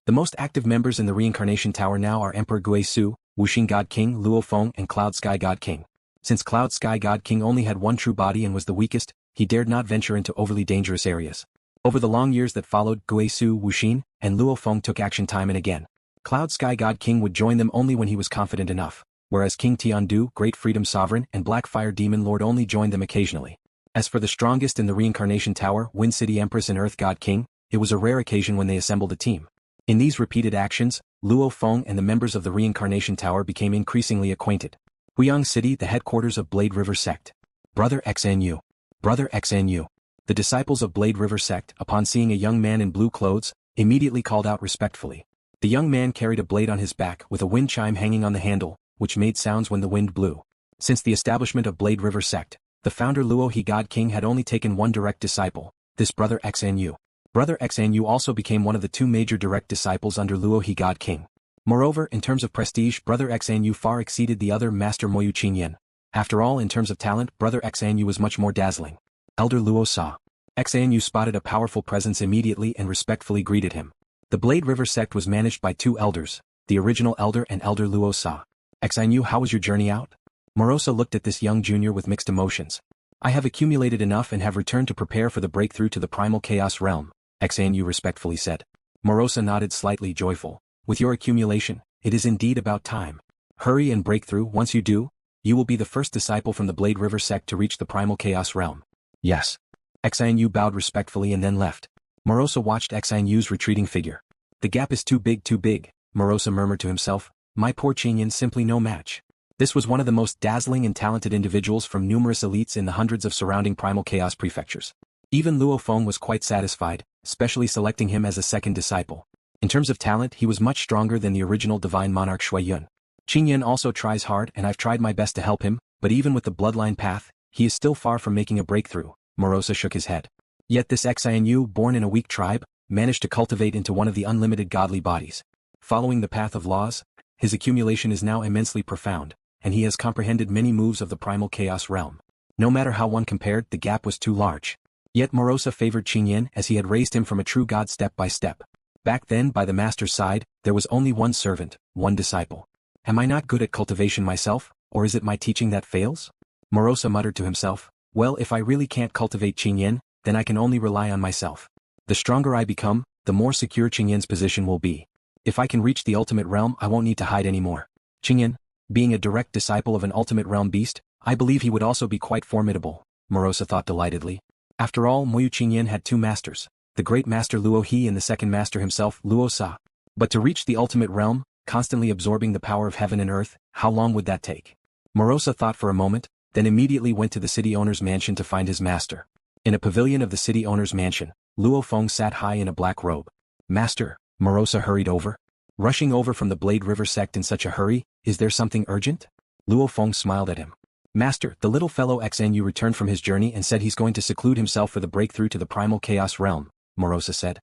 The most active members in the Reincarnation Tower now are Emperor Guisu, Wuxing God King, Luo Feng, and Cloud Sky God King. Since Cloud Sky God King only had one true body and was the weakest, he dared not venture into overly dangerous areas. Over the long years that followed, Guisu, Wuxing, and Luo Feng took action time and again. Cloud Sky God King would join them only when he was confident enough, whereas King Tiandu, Great Freedom Sovereign, and Black Fire Demon Lord only joined them occasionally. As for the strongest in the Reincarnation Tower, Wind City Empress and Earth God King, it was a rare occasion when they assembled a team. In these repeated actions, Luo Feng and the members of the Reincarnation Tower became increasingly acquainted. Huyang City, the headquarters of Blade River Sect. Brother Xin Yu. Brother Xin Yu. The disciples of Blade River Sect, upon seeing a young man in blue clothes, immediately called out respectfully. The young man carried a blade on his back with a wind chime hanging on the handle, which made sounds when the wind blew. Since the establishment of Blade River Sect, the founder Luo He God King had only taken one direct disciple, this Brother Xin Yu. Brother Xin Yu also became one of the two major direct disciples under Luo He God King. Moreover, in terms of prestige, Brother Xin Yu far exceeded the other Master Moyu Qingyan. After all, in terms of talent, Brother Xin Yu was much more dazzling. Elder Luo saw. Xin Yu spotted a powerful presence immediately and respectfully greeted him. The Blade River Sect was managed by two elders, the original elder and Elder Luo saw. Xin Yu, how was your journey out? Morosa looked at this young junior with mixed emotions. I have accumulated enough and have returned to prepare for the breakthrough to the Primal Chaos Realm, Xin Yu respectfully said. Morosa nodded slightly joyful. With your accumulation, it is indeed about time. Hurry and break through. Once you do, you will be the first disciple from the Blade River Sect to reach the Primal Chaos Realm. Yes. Xin Yu bowed respectfully and then left. Morosa watched Xin Yu's retreating figure. The gap is too big, Morosa murmured to himself. My poor Qingyan simply no match. This was one of the most dazzling and talented individuals from numerous elites in the hundreds of surrounding Primal Chaos prefectures. Even Luo Feng was quite satisfied, especially selecting him as a second disciple. In terms of talent, he was much stronger than the original Divine Monarch Shui Yun. Qingyan also tries hard and I've tried my best to help him, but even with the bloodline path, he is still far from making a breakthrough, Morosa shook his head. Yet this Xin Yu, born in a weak tribe, managed to cultivate into one of the unlimited godly bodies. Following the path of laws, his accumulation is now immensely profound, and he has comprehended many moves of the Primal Chaos Realm. No matter how one compared, the gap was too large. Yet Morosa favored Qingyan as he had raised him from a true god step by step. Back then, by the master's side, there was only one servant, one disciple. Am I not good at cultivation myself, or is it my teaching that fails? Morosa muttered to himself. Well, if I really can't cultivate Qingyan, then I can only rely on myself. The stronger I become, the more secure Qingyan's position will be. If I can reach the ultimate realm, I won't need to hide anymore. Qingyan, being a direct disciple of an ultimate realm beast, I believe he would also be quite formidable, Morosa thought delightedly. After all, Moyu Qingyan had two masters, the great master Luo He and the second master himself, Luo Sa. But to reach the ultimate realm, constantly absorbing the power of heaven and earth, how long would that take? Morosa thought for a moment, then immediately went to the city owner's mansion to find his master. In a pavilion of the city owner's mansion, Luo Feng sat high in a black robe. Master, Morosa hurried over. Rushing over from the Blade River Sect in such a hurry, is there something urgent? Luo Feng smiled at him. Master, the little fellow Xin Yu returned from his journey and said he's going to seclude himself for the breakthrough to the Primal Chaos Realm, Morosa said.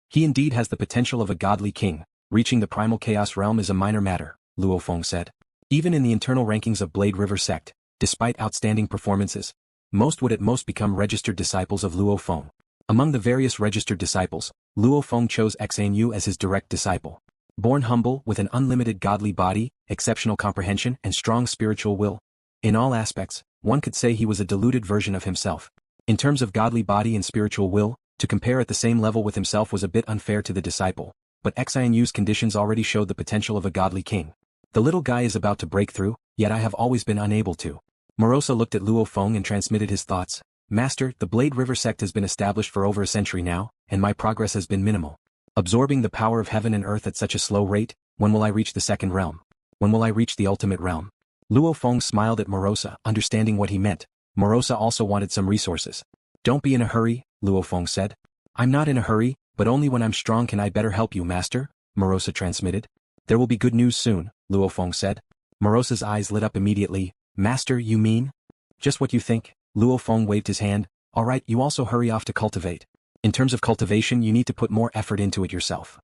He indeed has the potential of a godly king. Reaching the Primal Chaos Realm is a minor matter, Luo Feng said. Even in the internal rankings of Blade River Sect, despite outstanding performances, most would at most become registered disciples of Luo Feng. Among the various registered disciples, Luo Feng chose Xin Yu as his direct disciple. Born humble with an unlimited godly body, exceptional comprehension and strong spiritual will. In all aspects, one could say he was a diluted version of himself. In terms of godly body and spiritual will, to compare at the same level with himself was a bit unfair to the disciple, but Xin Yu's conditions already showed the potential of a godly king. The little guy is about to break through, yet I have always been unable to. Morosa looked at Luo Feng and transmitted his thoughts. Master, the Blade River Sect has been established for over a century now, and my progress has been minimal. Absorbing the power of heaven and earth at such a slow rate, when will I reach the second realm? When will I reach the ultimate realm? Luo Feng smiled at Morosa, understanding what he meant. Morosa also wanted some resources. Don't be in a hurry, Luo Feng said. I'm not in a hurry, but only when I'm strong can I better help you, Master, Morosa transmitted. There will be good news soon, Luo Feng said. Morosa's eyes lit up immediately. Master, you mean? Just what you think, Luo Feng waved his hand. Alright, you also hurry off to cultivate. In terms of cultivation, you need to put more effort into it yourself.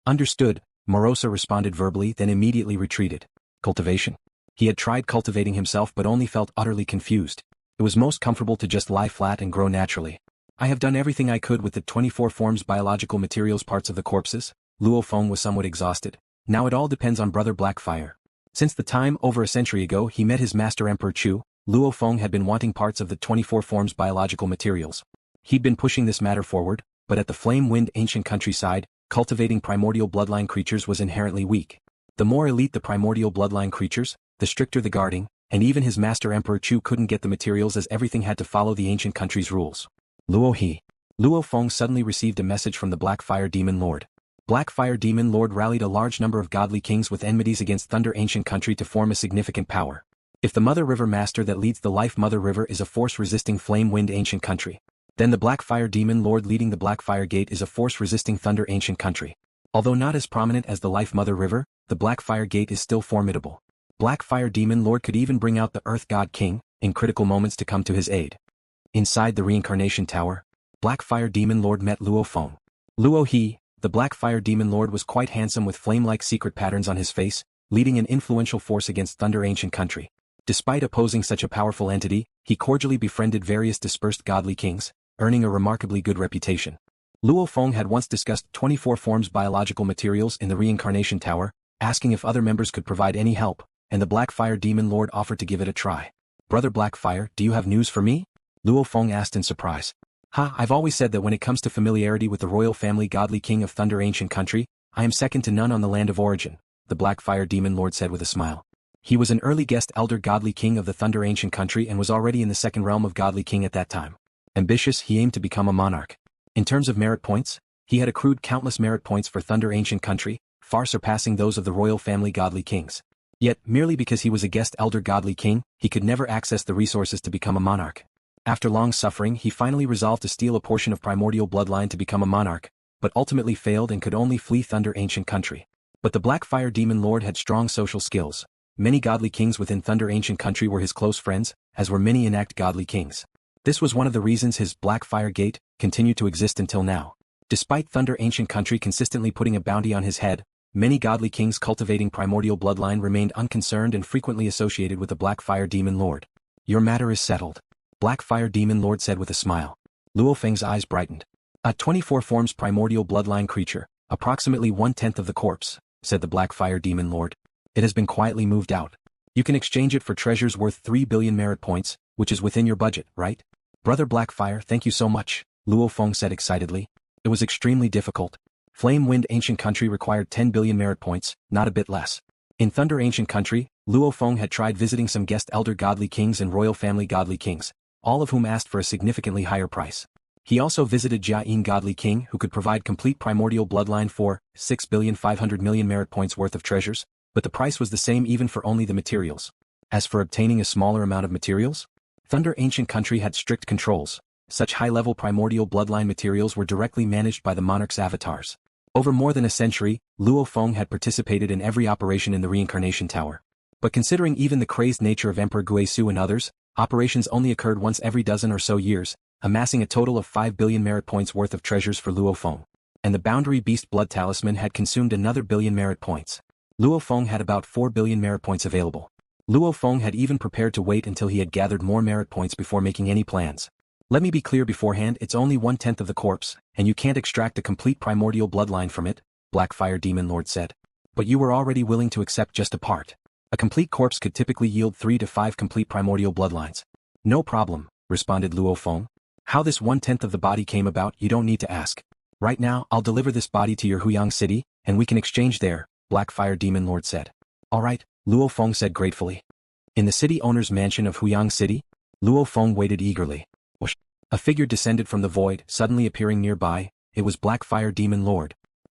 Understood, Morosa responded verbally, then immediately retreated. Cultivation? He had tried cultivating himself but only felt utterly confused. It was most comfortable to just lie flat and grow naturally. I have done everything I could with the 24 forms biological materials parts of the corpses, Luo Feng was somewhat exhausted. Now it all depends on Brother Blackfire. Since the time over a century ago he met his master Emperor Chu, Luo Feng had been wanting parts of the 24 forms biological materials. He'd been pushing this matter forward, but at the flame-wind ancient countryside, cultivating primordial bloodline creatures was inherently weak. The more elite the primordial bloodline creatures, the stricter the guarding, and even his master Emperor Chu couldn't get the materials as everything had to follow the ancient country's rules. Luo Feng suddenly received a message from the Blackfire Demon Lord. Blackfire Demon Lord rallied a large number of godly kings with enmities against Thunder Ancient Country to form a significant power. If the Mother River Master that leads the Life Mother River is a force-resisting Flame-Wind Ancient Country, then the Blackfire Demon Lord leading the Blackfire Gate is a force-resisting Thunder Ancient Country. Although not as prominent as the Life Mother River, the Blackfire Gate is still formidable. Blackfire Demon Lord could even bring out the Earth God King, in critical moments to come to his aid. Inside the Reincarnation Tower, Blackfire Demon Lord met Luo Feng. The Blackfire Demon Lord was quite handsome with flame-like secret patterns on his face, leading an influential force against Thunder Ancient Country. Despite opposing such a powerful entity, he cordially befriended various dispersed godly kings, earning a remarkably good reputation. Luo Feng had once discussed 24 forms biological materials in the Reincarnation Tower, asking if other members could provide any help, and the Blackfire Demon Lord offered to give it a try. Brother Blackfire, do you have news for me? Luo Feng asked in surprise. I've always said that when it comes to familiarity with the royal family godly king of Thunder Ancient Country, I am second to none on the land of origin, the Blackfire Demon Lord said with a smile. He was an early guest elder godly king of the Thunder Ancient Country and was already in the second realm of godly king at that time. Ambitious, he aimed to become a monarch. In terms of merit points, he had accrued countless merit points for Thunder Ancient Country, far surpassing those of the royal family godly kings. Yet, merely because he was a guest elder godly king, he could never access the resources to become a monarch. After long suffering he finally resolved to steal a portion of primordial bloodline to become a monarch, but ultimately failed and could only flee Thunder Ancient Country. But the Blackfire Demon Lord had strong social skills. Many godly kings within Thunder Ancient Country were his close friends, as were many inact godly kings. This was one of the reasons his Blackfire Gate continued to exist until now. Despite Thunder Ancient Country consistently putting a bounty on his head, many godly kings cultivating primordial bloodline remained unconcerned and frequently associated with the Blackfire Demon Lord. Your matter is settled, Blackfire Demon Lord said with a smile. LuoFeng's eyes brightened. A 24 forms primordial bloodline creature, approximately 1/10 of the corpse, said the Blackfire Demon Lord. It has been quietly moved out. You can exchange it for treasures worth 3 billion merit points, which is within your budget, right? Brother Blackfire, thank you so much, Luo Feng said excitedly. It was extremely difficult. Flame Wind Ancient Country required 10 billion merit points, not a bit less. In Thunder Ancient Country, Luo Feng had tried visiting some guest elder godly kings and royal family godly kings, all of whom asked for a significantly higher price. He also visited Jiayin Godly King who could provide complete primordial bloodline for 6,500,000,000 merit points worth of treasures, but the price was the same even for only the materials. As for obtaining a smaller amount of materials, Thunder Ancient Country had strict controls. Such high-level primordial bloodline materials were directly managed by the monarch's avatars. Over more than a century, Luo Feng had participated in every operation in the Reincarnation Tower. But considering even the crazed nature of Emperor Guisu and others, operations only occurred once every dozen or so years, amassing a total of 5 billion merit points worth of treasures for Luo Feng. And the Boundary Beast Blood Talisman had consumed another billion merit points. Luo Feng had about 4 billion merit points available. Luo Feng had even prepared to wait until he had gathered more merit points before making any plans. Let me be clear beforehand, it's only 1/10 of the corpse, and you can't extract a complete primordial bloodline from it, Blackfire Demon Lord said. But you were already willing to accept just a part. A complete corpse could typically yield 3 to 5 complete primordial bloodlines. No problem, responded Luo Feng. How this 1/10 of the body came about you don't need to ask. Right now I'll deliver this body to your Huyang city, and we can exchange there, Blackfire Demon Lord said. Alright, Luo Feng said gratefully. In the city owner's mansion of Huyang City, Luo Feng waited eagerly. Whoosh. A figure descended from the void, suddenly appearing nearby. It was Blackfire Demon Lord.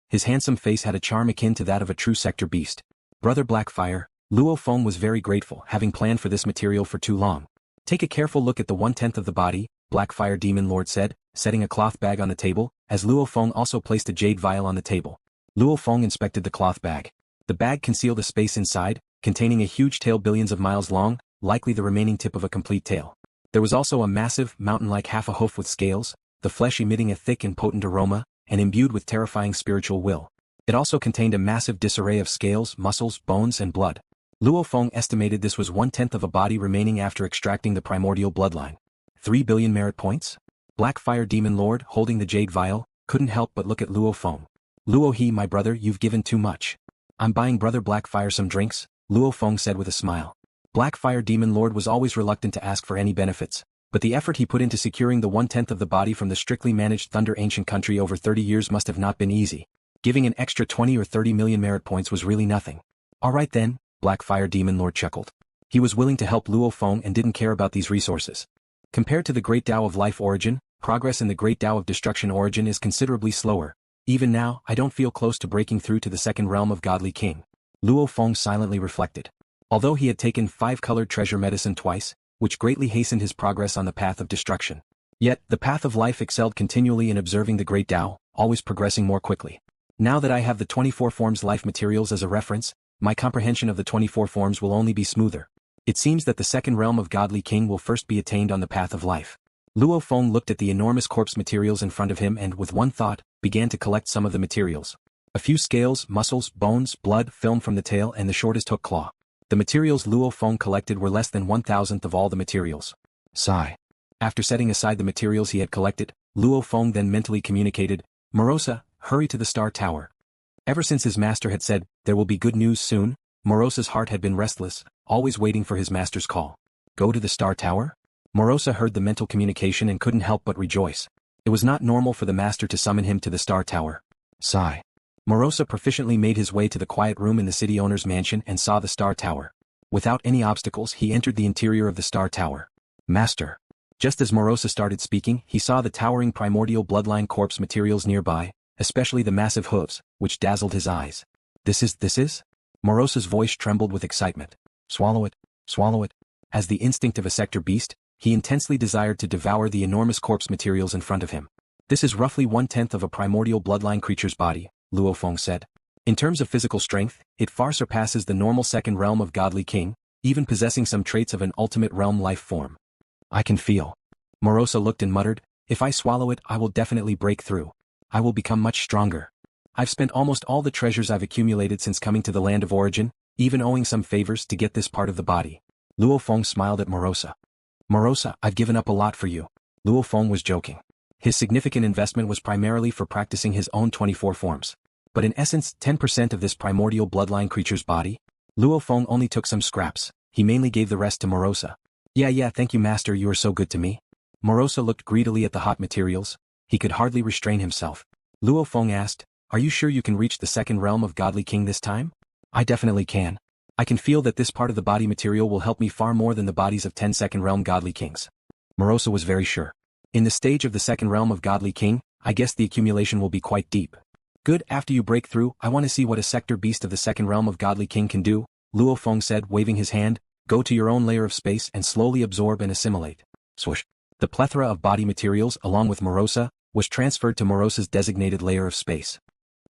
His handsome face had a charm akin to that of a true sector beast. Brother Blackfire, Luo Feng was very grateful, having planned for this material for too long. Take a careful look at the 1/10 of the body, Blackfire Demon Lord said, setting a cloth bag on the table, as Luo Feng also placed a jade vial on the table. Luo Feng inspected the cloth bag. The bag concealed a space inside, containing a huge tail billions of miles long, likely the remaining tip of a complete tail. There was also a massive, mountain-like half a hoof with scales, the flesh emitting a thick and potent aroma, and imbued with terrifying spiritual will. It also contained a massive disarray of scales, muscles, bones, and blood. Luo Feng estimated this was 1/10 of a body remaining after extracting the primordial bloodline. 3 billion merit points? Blackfire Demon Lord, holding the jade vial, couldn't help but look at Luo Feng. Luo He, my brother, you've given too much. I'm buying brother Blackfire some drinks, Luo Feng said with a smile. Blackfire Demon Lord was always reluctant to ask for any benefits, but the effort he put into securing the 1/10 of the body from the strictly managed Thunder Ancient Country over 30 years must have not been easy. Giving an extra 20 or 30 million merit points was really nothing. Alright then, Blackfire Demon Lord chuckled. He was willing to help Luo Feng and didn't care about these resources. Compared to the Great Tao of Life origin, progress in the Great Tao of Destruction origin is considerably slower. Even now, I don't feel close to breaking through to the second realm of Godly King. Luo Feng silently reflected. Although he had taken 5-colored treasure medicine twice, which greatly hastened his progress on the path of destruction. Yet, the path of life excelled continually in observing the Great Tao, always progressing more quickly. Now that I have the 24 forms life materials as a reference, my comprehension of the 24 forms will only be smoother. It seems that the second realm of Godly King will first be attained on the path of life. Luo Feng looked at the enormous corpse materials in front of him and, with one thought, began to collect some of the materials. A few scales, muscles, bones, blood, film from the tail and the shortest hook claw. The materials Luo Feng collected were less than 1,000th of all the materials. Sigh. After setting aside the materials he had collected, Luo Feng then mentally communicated, Morosa, hurry to the Star Tower. Ever since his master had said, there will be good news soon, Morosa's heart had been restless, always waiting for his master's call. Go to the Star Tower? Morosa heard the mental communication and couldn't help but rejoice. It was not normal for the master to summon him to the Star Tower. Sigh. Morosa proficiently made his way to the quiet room in the city owner's mansion and saw the Star Tower. Without any obstacles he entered the interior of the Star Tower. Master. Just as Morosa started speaking, he saw the towering primordial bloodline corpse materials nearby, especially the massive hooves, which dazzled his eyes. This is? Morosa's voice trembled with excitement. Swallow it, swallow it. As the instinct of a sector beast, he intensely desired to devour the enormous corpse materials in front of him. This is roughly 1/10 of a primordial bloodline creature's body, Luo Feng said. In terms of physical strength, it far surpasses the normal second realm of Godly King, even possessing some traits of an ultimate realm life form. I can feel. Morosa looked and muttered, if I swallow it I will definitely break through. I will become much stronger. I've spent almost all the treasures I've accumulated since coming to the land of origin, even owing some favors to get this part of the body. Luo Feng smiled at Morosa. Morosa, I've given up a lot for you. Luo Feng was joking. His significant investment was primarily for practicing his own 24 forms. But in essence, 10% of this primordial bloodline creature's body? Luo Feng only took some scraps, he mainly gave the rest to Morosa. Yeah, thank you master, you are so good to me. Morosa looked greedily at the hot materials. He could hardly restrain himself. Luo Feng asked, are you sure you can reach the second realm of Godly King this time? I definitely can. I can feel that this part of the body material will help me far more than the bodies of 10 second realm Godly Kings. Morosa was very sure. In the stage of the second realm of Godly King, I guess the accumulation will be quite deep. Good, after you break through, I want to see what a sector beast of the second realm of Godly King can do, Luo Feng said, waving his hand. Go to your own layer of space and slowly absorb and assimilate. Swoosh. The plethora of body materials, along with Morosa, was transferred to Morosa's designated layer of space.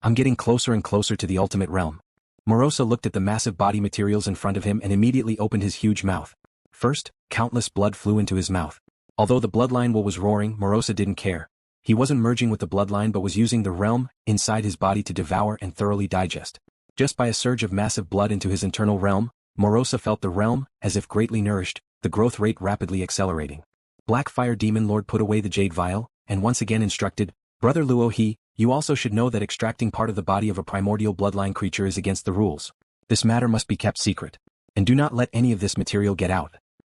I'm getting closer and closer to the ultimate realm. Morosa looked at the massive body materials in front of him and immediately opened his huge mouth. First, countless blood flew into his mouth. Although the bloodline well was roaring, Morosa didn't care. He wasn't merging with the bloodline but was using the realm inside his body to devour and thoroughly digest. Just by a surge of massive blood into his internal realm, Morosa felt the realm, as if greatly nourished, the growth rate rapidly accelerating. Blackfire Demon Lord put away the jade vial, and once again instructed, Brother Luo He, you also should know that extracting part of the body of a primordial bloodline creature is against the rules. This matter must be kept secret. And do not let any of this material get out.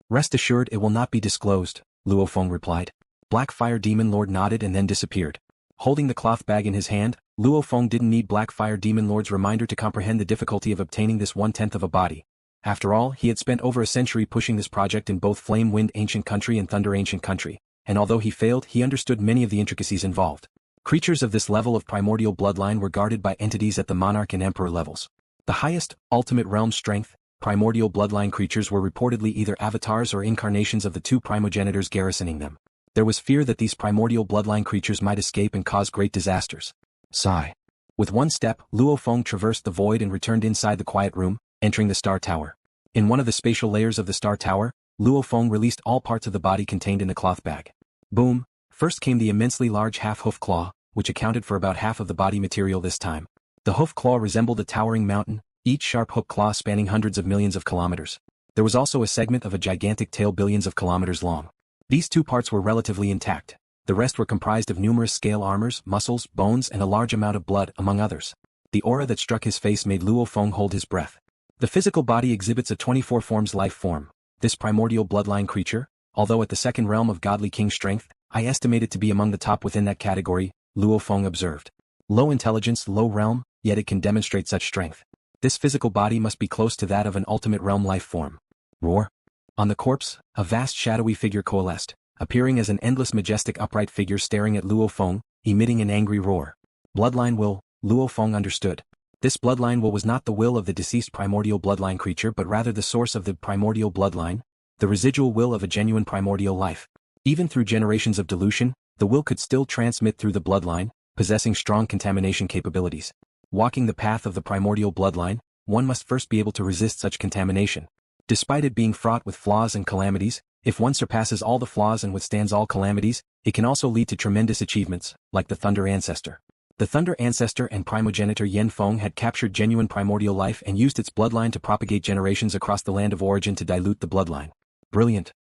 Rest assured it will not be disclosed, Luo Feng replied. Blackfire Demon Lord nodded and then disappeared. Holding the cloth bag in his hand, Luo Feng didn't need Blackfire Demon Lord's reminder to comprehend the difficulty of obtaining this 1/10 of a body. After all, he had spent over a century pushing this project in both Flame Wind Ancient Country and Thunder Ancient Country, and although he failed, he understood many of the intricacies involved. Creatures of this level of primordial bloodline were guarded by entities at the monarch and emperor levels. The highest, ultimate realm strength, primordial bloodline creatures were reportedly either avatars or incarnations of the two primogenitors garrisoning them. There was fear that these primordial bloodline creatures might escape and cause great disasters. Sigh. With one step, Luo Feng traversed the void and returned inside the quiet room, entering the Star Tower. In one of the spatial layers of the Star Tower, Luo Feng released all parts of the body contained in the cloth bag. Boom! First came the immensely large half-hoof claw, which accounted for about half of the body material this time. The hoof claw resembled a towering mountain, each sharp hook claw spanning hundreds of millions of kilometers. There was also a segment of a gigantic tail billions of kilometers long. These two parts were relatively intact. The rest were comprised of numerous scale armors, muscles, bones and a large amount of blood, among others. The aura that struck his face made Luo Feng hold his breath. The physical body exhibits a 24 forms life form. This primordial bloodline creature, although at the second realm of Godly King strength, I estimate it to be among the top within that category, Luo Feng observed. Low intelligence, low realm, yet it can demonstrate such strength. This physical body must be close to that of an ultimate realm life form. Roar. On the corpse, a vast shadowy figure coalesced, appearing as an endless majestic upright figure staring at Luo Feng, emitting an angry roar. Bloodline will, Luo Feng understood. This bloodline will was not the will of the deceased primordial bloodline creature but rather the source of the primordial bloodline, the residual will of a genuine primordial life. Even through generations of dilution, the will could still transmit through the bloodline, possessing strong contamination capabilities. Walking the path of the primordial bloodline, one must first be able to resist such contamination. Despite it being fraught with flaws and calamities, if one surpasses all the flaws and withstands all calamities, it can also lead to tremendous achievements, like the Thunder Ancestor. The Thunder Ancestor and primogenitor Yan Feng had captured genuine primordial life and used its bloodline to propagate generations across the land of origin to dilute the bloodline. Brilliant.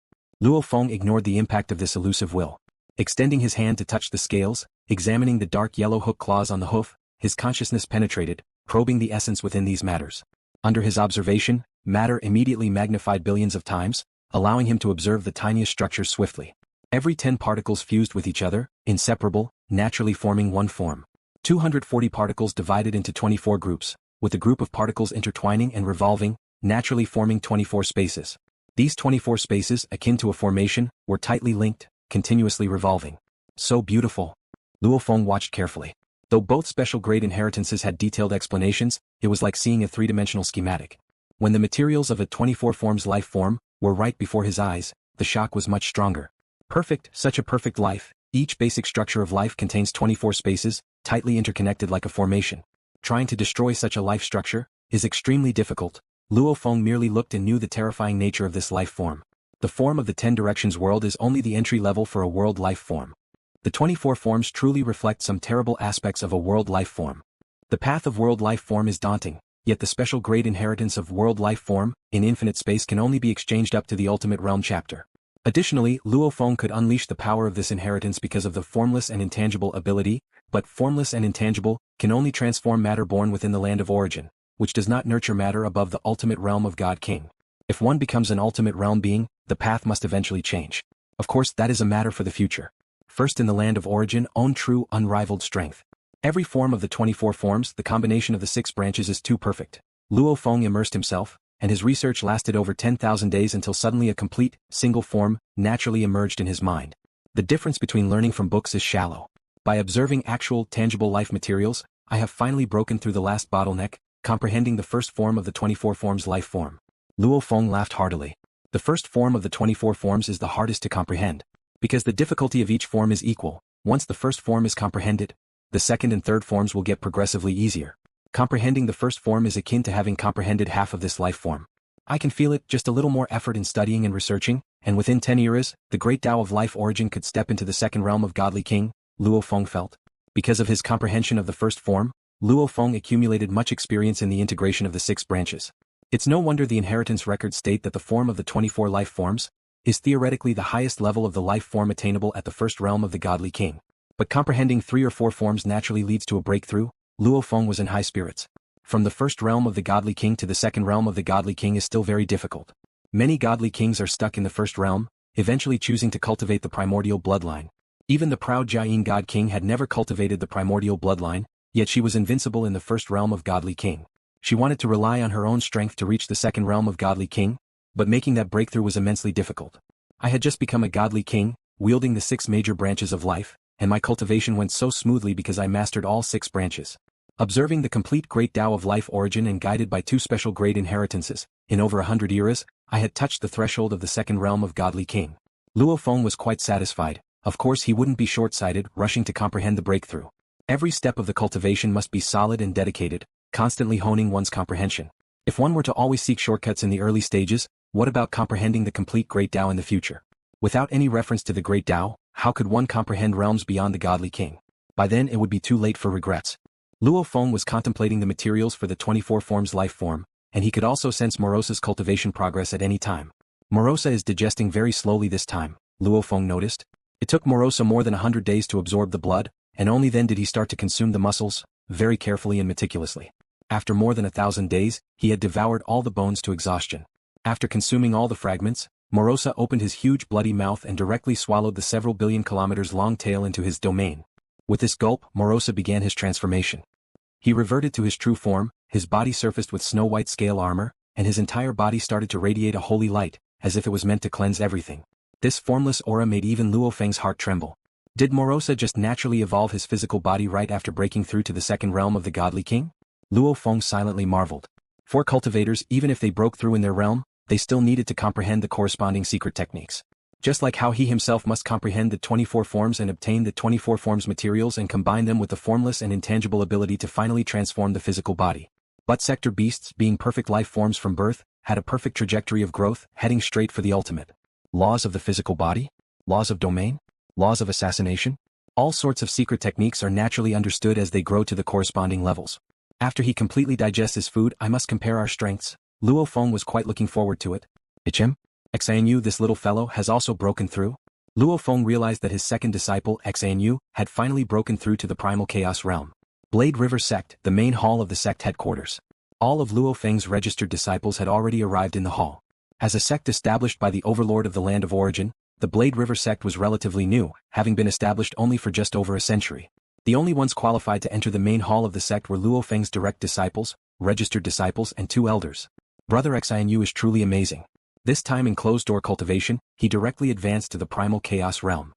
Luo Feng ignored the impact of this elusive will. Extending his hand to touch the scales, examining the dark yellow hook claws on the hoof, his consciousness penetrated, probing the essence within these matters. Under his observation, matter immediately magnified billions of times, allowing him to observe the tiniest structures swiftly. Every 10 particles fused with each other, inseparable, naturally forming one form. 240 particles divided into 24 groups, with a group of particles intertwining and revolving, naturally forming 24 spaces. These 24 spaces, akin to a formation, were tightly linked, continuously revolving. So beautiful. Luo Feng watched carefully. Though both special grade inheritances had detailed explanations, it was like seeing a three-dimensional schematic. When the materials of a 24 forms life form were right before his eyes, the shock was much stronger. Perfect, such a perfect life. Each basic structure of life contains 24 spaces, tightly interconnected like a formation. Trying to destroy such a life structure is extremely difficult. Luo Feng merely looked and knew the terrifying nature of this life form. The form of the 10 Directions world is only the entry level for a world life form. The 24 forms truly reflect some terrible aspects of a world life form. The path of world life form is daunting, yet the special grade inheritance of world life form, in infinite space can only be exchanged up to the ultimate realm chapter. Additionally, Luo Feng could unleash the power of this inheritance because of the formless and intangible ability, but formless and intangible can only transform matter born within the land of origin, which does not nurture matter above the ultimate realm of God King. If one becomes an ultimate realm being, the path must eventually change. Of course, that is a matter for the future. First in the land of origin, own true, unrivaled strength. Every form of the 24 forms, the combination of the 6 branches is too perfect. Luo Feng immersed himself, and his research lasted over 10,000 days until suddenly a complete, single form, naturally emerged in his mind. The difference between learning from books is shallow. By observing actual, tangible life materials, I have finally broken through the last bottleneck, comprehending the first form of the 24 forms life form. Luo Feng laughed heartily. The first form of the 24 forms is the hardest to comprehend. Because the difficulty of each form is equal, once the first form is comprehended, the second and third forms will get progressively easier. Comprehending the first form is akin to having comprehended half of this life form. I can feel it, just a little more effort in studying and researching, and within 10 eras, the great Tao of life origin could step into the second realm of Godly King, Luo Feng felt. Because of his comprehension of the first form, Luo Feng accumulated much experience in the integration of the 6 branches. It's no wonder the inheritance records state that the form of the 24 life forms is theoretically the highest level of the life form attainable at the first realm of the Godly King. But comprehending 3 or 4 forms naturally leads to a breakthrough. Luo Feng was in high spirits. From the first realm of the Godly King to the second realm of the Godly King is still very difficult. Many Godly Kings are stuck in the first realm, eventually choosing to cultivate the primordial bloodline. Even the proud Jiayin God King had never cultivated the primordial bloodline, yet she was invincible in the first realm of Godly King. She wanted to rely on her own strength to reach the second realm of Godly King, but making that breakthrough was immensely difficult. I had just become a Godly King, wielding the 6 major branches of life, and my cultivation went so smoothly because I mastered all 6 branches. Observing the complete great Tao of life origin and guided by 2 special grade inheritances, in over 100 eras, I had touched the threshold of the second realm of Godly King. Luo Feng was quite satisfied. Of course he wouldn't be short-sighted, rushing to comprehend the breakthrough. Every step of the cultivation must be solid and dedicated, constantly honing one's comprehension. If one were to always seek shortcuts in the early stages, what about comprehending the complete great Tao in the future? Without any reference to the great Tao, how could one comprehend realms beyond the Godly King? By then it would be too late for regrets. Luo Feng was contemplating the materials for the 24 forms life form, and he could also sense Morosa's cultivation progress at any time. Morosa is digesting very slowly this time, Luo Feng noticed. It took Morosa more than 100 days to absorb the blood, and only then did he start to consume the muscles, very carefully and meticulously. After more than 1,000 days, he had devoured all the bones to exhaustion. After consuming all the fragments, Morosa opened his huge bloody mouth and directly swallowed the several billion kilometers long tail into his domain. With this gulp, Morosa began his transformation. He reverted to his true form, his body surfaced with snow-white scale armor, and his entire body started to radiate a holy light, as if it was meant to cleanse everything. This formless aura made even LuoFeng's heart tremble. Did Morosa just naturally evolve his physical body right after breaking through to the second realm of the Godly King? Luo Feng silently marveled. For cultivators, even if they broke through in their realm, they still needed to comprehend the corresponding secret techniques. Just like how he himself must comprehend the 24 forms and obtain the 24 forms materials and combine them with the formless and intangible ability to finally transform the physical body. But sector beasts, being perfect life forms from birth, had a perfect trajectory of growth, heading straight for the ultimate. Laws of the physical body? Laws of domain? Laws of assassination? All sorts of secret techniques are naturally understood as they grow to the corresponding levels. After he completely digests his food, I must compare our strengths. Luo Feng was quite looking forward to it. Ichem? Xin Yu, this little fellow has also broken through? Luo Feng realized that his second disciple, Xin Yu, had finally broken through to the Primal Chaos Realm. Blade River Sect, the main hall of the sect headquarters. All of Luo Feng's registered disciples had already arrived in the hall. As a sect established by the overlord of the land of origin, the Blade River Sect was relatively new, having been established only for just over a century. The only ones qualified to enter the main hall of the sect were Luo Feng's direct disciples, registered disciples and 2 elders. Brother Xin Yu is truly amazing. This time in closed-door cultivation, he directly advanced to the Primal Chaos Realm.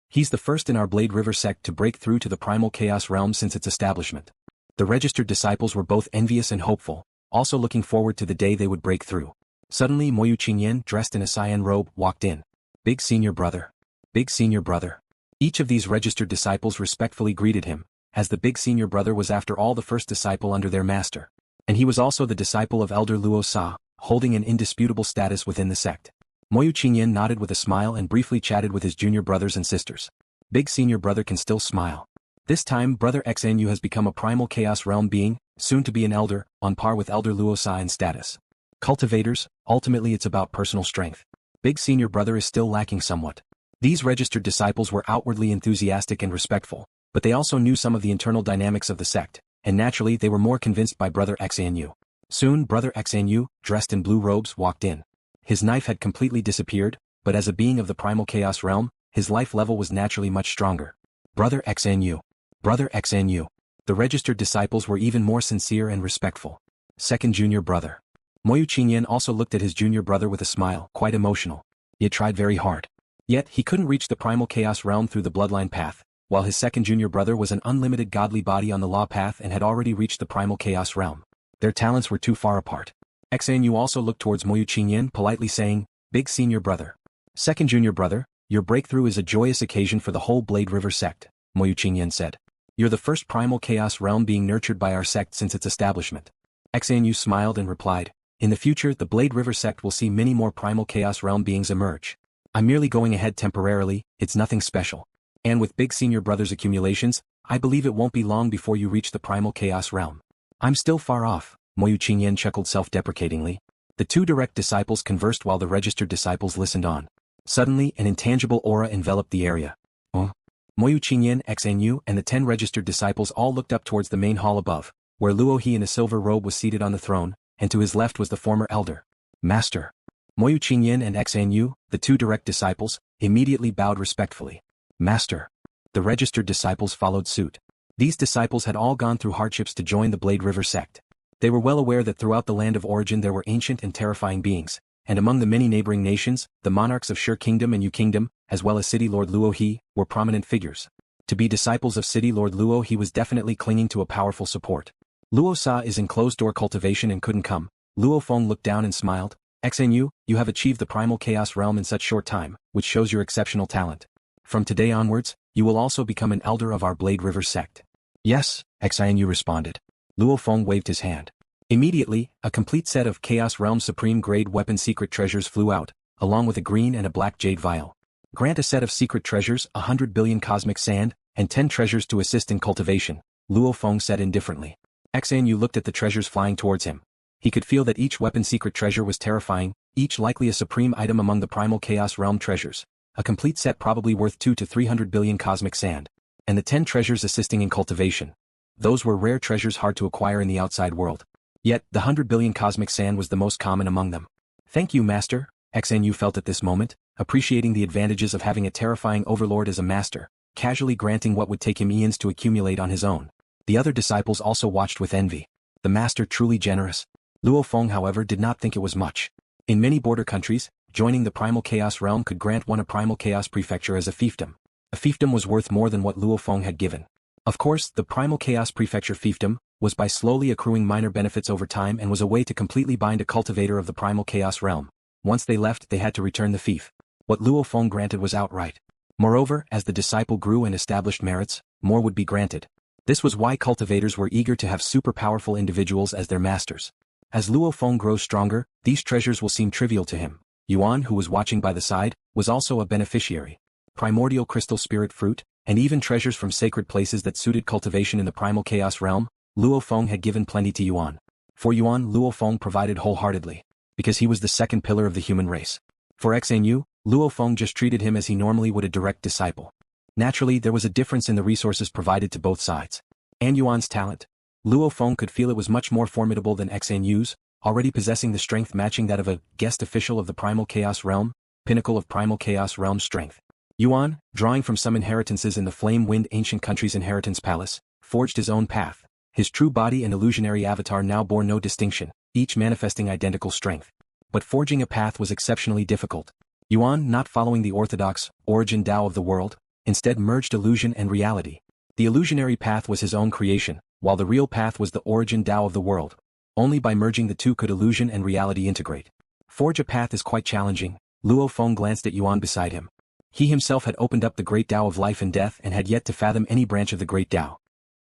He's the first in our Blade River Sect to break through to the Primal Chaos Realm since its establishment. The registered disciples were both envious and hopeful, also looking forward to the day they would break through. Suddenly Moyu Qingyan, dressed in a cyan robe, walked in. Big senior brother. Big senior brother. Each of these registered disciples respectfully greeted him, as the big senior brother was after all the first disciple under their master. And he was also the disciple of Elder Luo Sa, holding an indisputable status within the sect. Moyu Qingyan nodded with a smile and briefly chatted with his junior brothers and sisters. Big senior brother can still smile. This time Brother Xin Yu has become a Primal Chaos Realm being, soon to be an elder, on par with Elder Luo Sa in status. Cultivators, ultimately it's about personal strength. Big senior brother is still lacking somewhat. These registered disciples were outwardly enthusiastic and respectful, but they also knew some of the internal dynamics of the sect, and naturally they were more convinced by Brother Xin Yu. Soon Brother Xin Yu, dressed in blue robes, walked in. His knife had completely disappeared, but as a being of the Primal Chaos Realm, his life level was naturally much stronger. Brother Xin Yu. Brother Xin Yu. The registered disciples were even more sincere and respectful. Second junior brother. Moyu Qingyan also looked at his junior brother with a smile, quite emotional. He had tried very hard. Yet he couldn't reach the Primal Chaos Realm through the bloodline path, while his second junior brother was an unlimited godly body on the law path and had already reached the Primal Chaos Realm. Their talents were too far apart. Xin Yu also looked towards Moyu Qingyan, politely saying, Big senior brother. Second junior brother, your breakthrough is a joyous occasion for the whole Blade River Sect, Moyu Qingyan said. You're the first Primal Chaos Realm being nurtured by our sect since its establishment. Xin Yu smiled and replied, in the future the Blade River Sect will see many more Primal Chaos Realm beings emerge. I'm merely going ahead temporarily, it's nothing special. And with big senior brother's accumulations, I believe it won't be long before you reach the Primal Chaos Realm. I'm still far off, Moyu Qingyan chuckled self-deprecatingly. The 2 direct disciples conversed while the registered disciples listened on. Suddenly an intangible aura enveloped the area. Moyu Qingyan, Xin Yu, and the 10 registered disciples all looked up towards the main hall above, where Luo He in a silver robe was seated on the throne, and to his left was the former elder. Master. Moyu Qingyan and Xin Yu, the 2 direct disciples, immediately bowed respectfully. Master. The registered disciples followed suit. These disciples had all gone through hardships to join the Blade River Sect. They were well aware that throughout the land of origin there were ancient and terrifying beings, and among the many neighboring nations, the monarchs of Sure Kingdom and Yu Kingdom, as well as City Lord Luo He, were prominent figures. To be disciples of City Lord Luo He was definitely clinging to a powerful support. Luo Sa is in closed-door cultivation and couldn't come. Luo Feng looked down and smiled. Xin Yu, you have achieved the Primal Chaos Realm in such short time, which shows your exceptional talent. From today onwards, you will also become an elder of our Blade River Sect. Yes, Xin Yu responded. Luo Feng waved his hand. Immediately, a complete set of Chaos Realm Supreme Grade weapon secret treasures flew out, along with a green and a black jade vial. Grant a set of secret treasures, 100 billion cosmic sand, and 10 treasures to assist in cultivation, Luo Feng said indifferently. Xin Yu looked at the treasures flying towards him. He could feel that each weapon secret treasure was terrifying, each likely a supreme item among the Primal Chaos Realm treasures. a complete set probably worth 2 to 300 billion cosmic sand. And the 10 treasures assisting in cultivation. Those were rare treasures hard to acquire in the outside world. Yet, the 100 billion cosmic sand was the most common among them. Thank you, Master, Xin Yu felt at this moment, appreciating the advantages of having a terrifying overlord as a master, casually granting what would take him eons to accumulate on his own. The other disciples also watched with envy. The master truly generous. Luo Feng, however, did not think it was much. In many border countries, joining the Primal Chaos Realm could grant one a Primal Chaos Prefecture as a fiefdom. A fiefdom was worth more than what Luo Feng had given. Of course, the Primal Chaos Prefecture fiefdom was by slowly accruing minor benefits over time and was a way to completely bind a cultivator of the Primal Chaos Realm. Once they left, they had to return the fief. What Luo Feng granted was outright. Moreover, as the disciple grew and established merits, more would be granted. This was why cultivators were eager to have super powerful individuals as their masters. As Luo Feng grows stronger, these treasures will seem trivial to him. Yuan, who was watching by the side, was also a beneficiary. Primordial crystal spirit fruit, and even treasures from sacred places that suited cultivation in the Primal Chaos Realm, Luo Feng had given plenty to Yuan. For Yuan, Luo Feng provided wholeheartedly, because he was the second pillar of the human race. For Xin Yu, Luo Feng just treated him as he normally would a direct disciple. Naturally, there was a difference in the resources provided to both sides. And Yuan's talent. Luo Feng could feel it was much more formidable than Xin Yu's, already possessing the strength matching that of a guest official of the Primal Chaos Realm, pinnacle of Primal Chaos Realm strength. Yuan, drawing from some inheritances in the Flame-Wind Ancient Country's Inheritance Palace, forged his own path. His true body and illusionary avatar now bore no distinction, each manifesting identical strength. But forging a path was exceptionally difficult. Yuan, not following the orthodox, origin Tao of the world, instead merged illusion and reality. The illusionary path was his own creation, while the real path was the origin Tao of the world. Only by merging the two could illusion and reality integrate. Forge a path is quite challenging. Luo Feng glanced at Yuan beside him. He himself had opened up the great Tao of life and death and had yet to fathom any branch of the great Tao.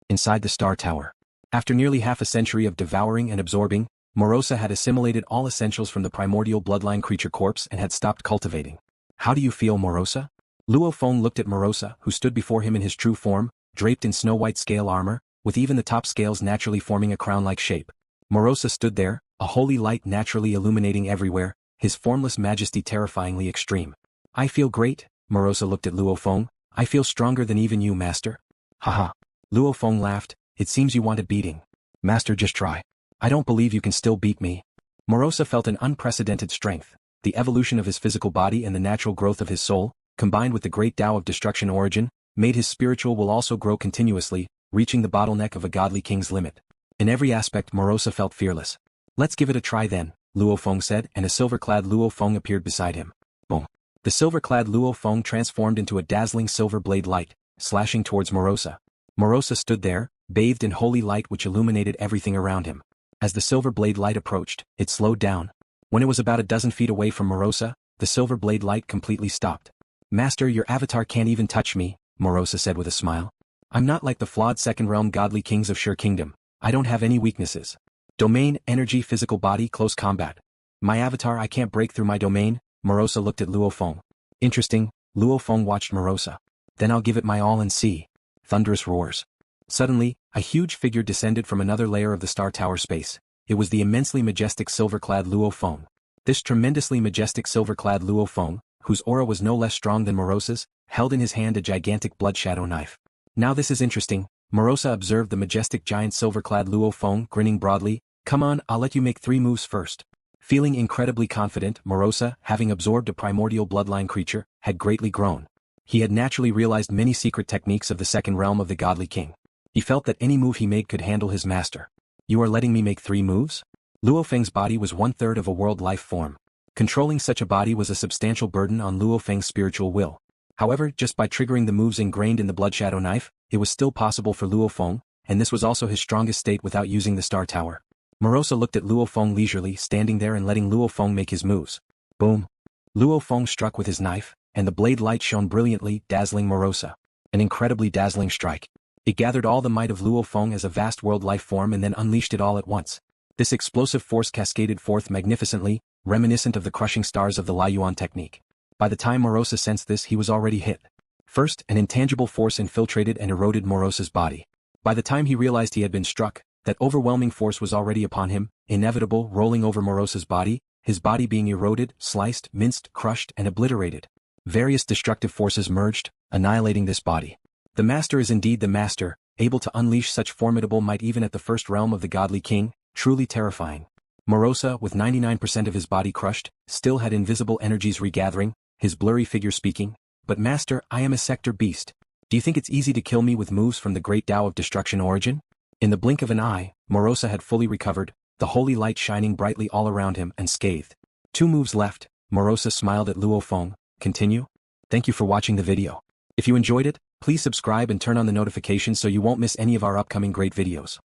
Inside the Star Tower. After nearly half a century of devouring and absorbing, Morosa had assimilated all essentials from the Primordial Bloodline Creature corpse and had stopped cultivating. How do you feel, Morosa? Luo Feng looked at Morosa, who stood before him in his true form, draped in snow-white scale armor, with even the top scales naturally forming a crown-like shape. Morosa stood there, a holy light naturally illuminating everywhere, his formless majesty terrifyingly extreme. I feel great, Morosa looked at Luo Feng. I feel stronger than even you, Master. Haha. Luo Feng laughed. It seems you want a beating. Master, just try. I don't believe you can still beat me. Morosa felt an unprecedented strength. The evolution of his physical body and the natural growth of his soul, combined with the great Tao of destruction origin, made his spiritual will also grow continuously, reaching the bottleneck of a godly king's limit. In every aspect, Morosa felt fearless. Let's give it a try then, Luo Feng said, and a silver-clad Luo Feng appeared beside him. Boom. The silver-clad Luo Feng transformed into a dazzling silver blade light, slashing towards Morosa. Morosa stood there, bathed in holy light which illuminated everything around him. As the silver blade light approached, it slowed down. When it was about a dozen feet away from Morosa, the silver blade light completely stopped. Master, your avatar can't even touch me, Morosa said with a smile. I'm not like the flawed second realm godly kings of Sure Kingdom. I don't have any weaknesses. Domain, energy, physical body, close combat. My avatar, I can't break through my domain. Morosa looked at Luo Feng. Interesting, Luo Feng watched Morosa. Then I'll give it my all and see. Thunderous roars. Suddenly, a huge figure descended from another layer of the Star Tower space. It was the immensely majestic silver-clad Luo Feng. This tremendously majestic silver-clad Luo Feng, whose aura was no less strong than Morosa's, held in his hand a gigantic blood shadow knife. Now this is interesting, Morosa observed the majestic giant silver-clad Luo Feng grinning broadly. Come on, I'll let you make 3 moves first. Feeling incredibly confident, Morosa, having absorbed a primordial bloodline creature, had greatly grown. He had naturally realized many secret techniques of the second realm of the godly king. He felt that any move he made could handle his master. You are letting me make 3 moves? LuoFeng's body was 1/3 of a world life form. Controlling such a body was a substantial burden on LuoFeng's spiritual will. However, just by triggering the moves ingrained in the Blood Shadow Knife, it was still possible for LuoFeng, and this was also his strongest state without using the Star Tower. Morosa looked at LuoFeng leisurely, standing there and letting LuoFeng make his moves. Boom. LuoFeng struck with his knife, and the blade light shone brilliantly, dazzling Morosa. An incredibly dazzling strike. It gathered all the might of LuoFeng as a vast world life form and then unleashed it all at once. This explosive force cascaded forth magnificently, reminiscent of the crushing stars of the Laiyuan technique. By the time Morosa sensed this, he was already hit. First, an intangible force infiltrated and eroded Morosa's body. By the time he realized he had been struck, that overwhelming force was already upon him, inevitable, rolling over Morosa's body, his body being eroded, sliced, minced, crushed, and obliterated. Various destructive forces merged, annihilating this body. The master is indeed the master, able to unleash such formidable might even at the first realm of the godly king, truly terrifying. Morosa, with 99% of his body crushed, still had invisible energies regathering, his blurry figure speaking, "But master, I am a sector beast. Do you think it's easy to kill me with moves from the great Tao of destruction origin?" In the blink of an eye, Morosa had fully recovered, the holy light shining brightly all around him and scathed. 2 moves left, Morosa smiled at Luo Feng. Continue? Thank you for watching the video. If you enjoyed it, please subscribe and turn on the notifications so you won't miss any of our upcoming great videos.